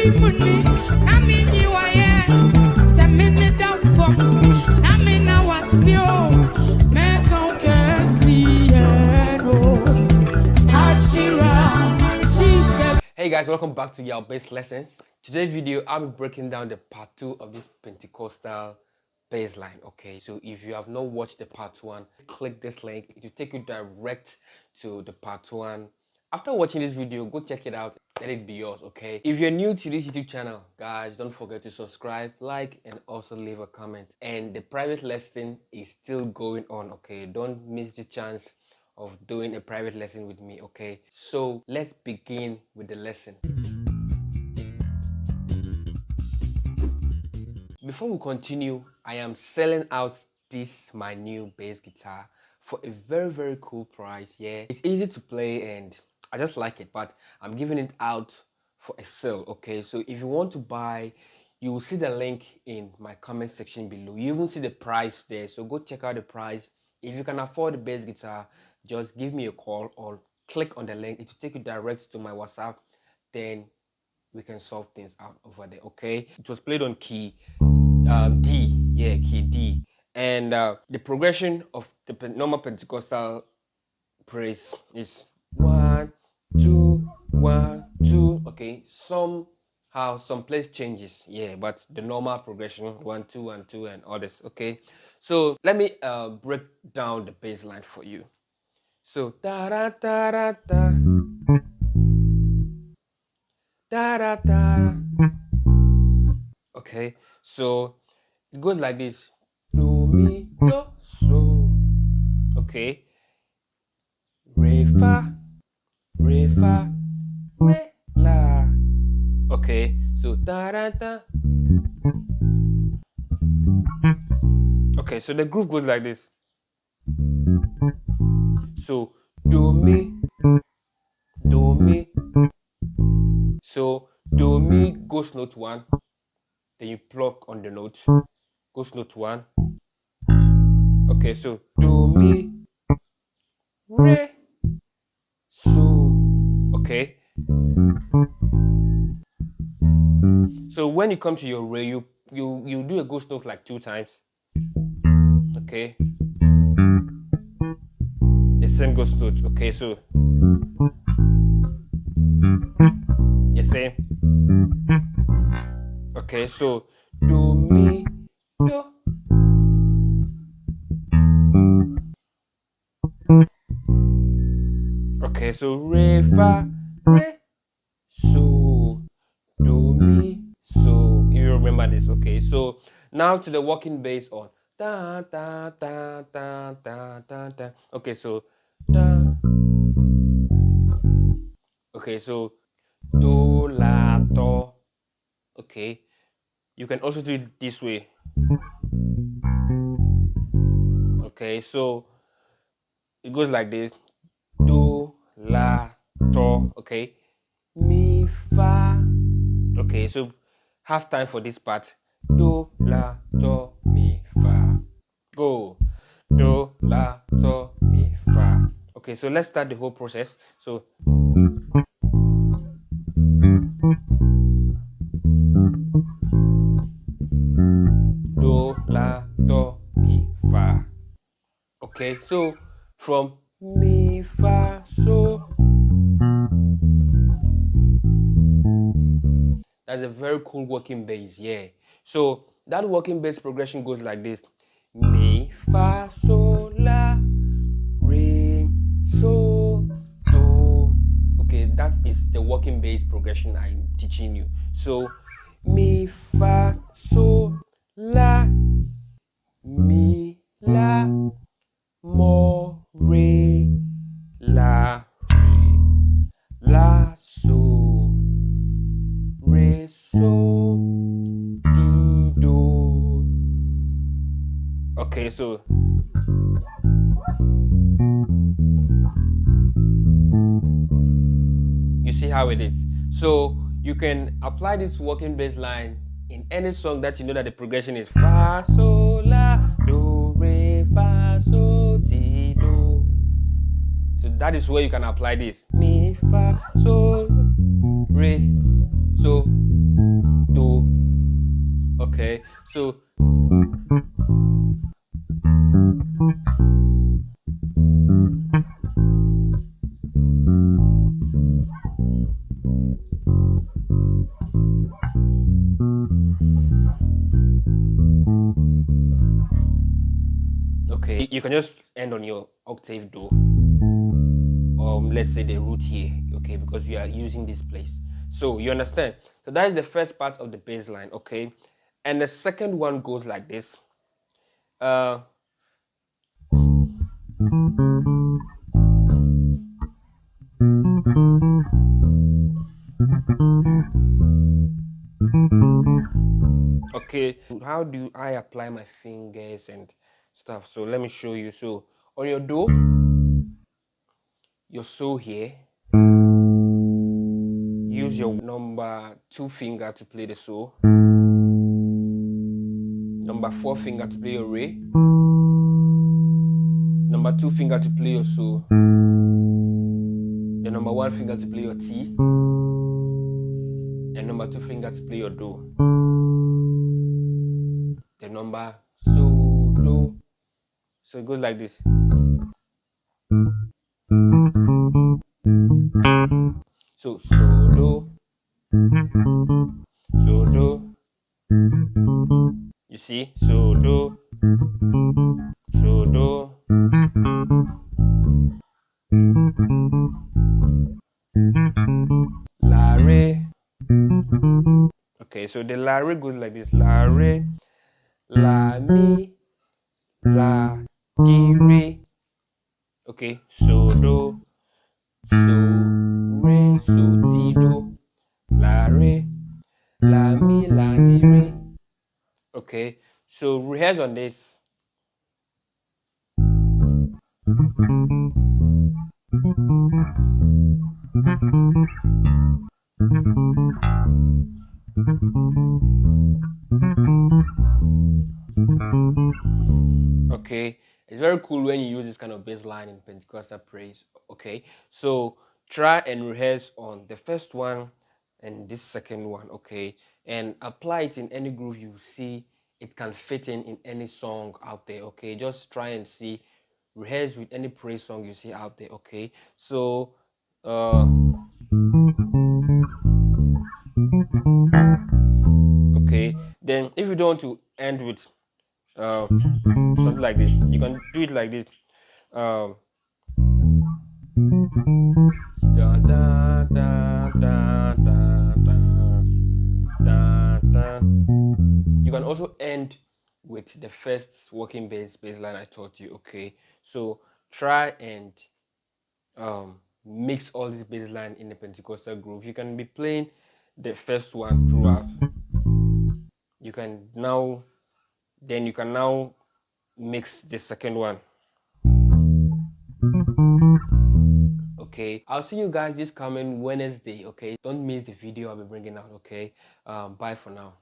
Hey guys, welcome back to your bass lessons. Today's video, I'll be breaking down the part 2 of this Pentecostal bass line. Okay, so if you have not watched the part 1, click this link. It will take you direct to the part 1. After watching this video, go check it out. Let it be yours, okay? If you're new to this YouTube channel, guys, don't forget to subscribe, like, and also leave a comment. And the private lesson is still going on, okay? Don't miss the chance of doing a private lesson with me, okay? So let's begin with the lesson. Before we continue, I am selling out this my new bass guitar for a very cool price. Yeah, it's easy to play and I just like it, but I'm giving it out for a sale, okay? So if you want to buy, you will see the link in my comment section below. You even see the price there, so go check out the price. If you can afford the bass guitar, just give me a call or click on the link. It will take you direct to my WhatsApp. Then we can solve things out over there, okay? It was played on key D, yeah, key D. And the progression of the normal Pentecostal praise is 1, 2, 1, 2. Okay, somehow some place changes, yeah, but the normal progression 1, 2, 1, 2, and all this. Okay, so let me break down the bass line for you. So da da da da da da da da. Okay, so it goes like this: do mi do so. Okay, re fa re la. Okay, so da da da. Okay, so the groove goes like this. So do mi. So do mi goes note 1, then you pluck on the note, goes note 1. Okay, so do mi re so. Okay, so when you come to your re, you do a ghost note like 2 times. Okay, the same ghost note. Okay, so the same. Okay, so do mi do. Okay, so re fa re so do mi so. If you remember this, okay. So now to the walking bass on da da da da da da da. Okay, so da. Okay, so do la do. Okay, you can also do it this way. Okay, so it goes like this: do la do. Okay, mi fa. Okay, so half time for this part: do la do mi fa. Go, do la do mi fa. Okay, so let's start the whole process. So do la do mi fa. Okay, so from mi fa so, that's a very cool working bass, yeah. So that working bass progression goes like this: mi fa so la re so do. Okay, that is the working bass progression I'm teaching you. So mi fa so la mi la mo re la so re so di do. Okay, so you see how it is. So you can apply this working bass line in any song that you know that the progression is fa so la do re fa so di do. So that is where you can apply this: mi fa so re so So okay, you can just end on your octave do, let's say the root here, okay, because you are using this place. So you understand? So that is the first part of the bass line, okay, and the second one goes like this. uh okay, how do I apply my fingers and stuff? So let me show you. So on your do, your so here, use your number 2 finger to play the so, number 4 finger to play your re, number 2 finger to play your so, the number 1 finger to play your T, and number 2 finger to play your do, the number so do. So it goes like this. So do, so do. You see, so do, so do. La re. Okay, so the la re goes like this: la re, la mi, la di re. Okay, so do, so re, so ti do, la re, la mi, la di re. Okay, so rehearse on this. Okay, it's very cool when you use this kind of bass line in Pentecostal praise. Okay, so try and rehearse on the first one and this second one, okay, and apply it in any groove you see it can fit in any song out there. Okay, just try and see, rehearse with any praise song you see out there. Okay, so okay, then if you don't want to end with something like this, you can do it like this. um da, da, da, da, da, da, da, da. You can also end with the first working bass line I taught you. Okay, so try and mix all this bass line in the Pentecostal groove. You can be playing the first one throughout. You can now mix the second one. Okay, I'll see you guys this coming Wednesday. Okay, don't miss the video I'll be bringing out. Okay, bye for now.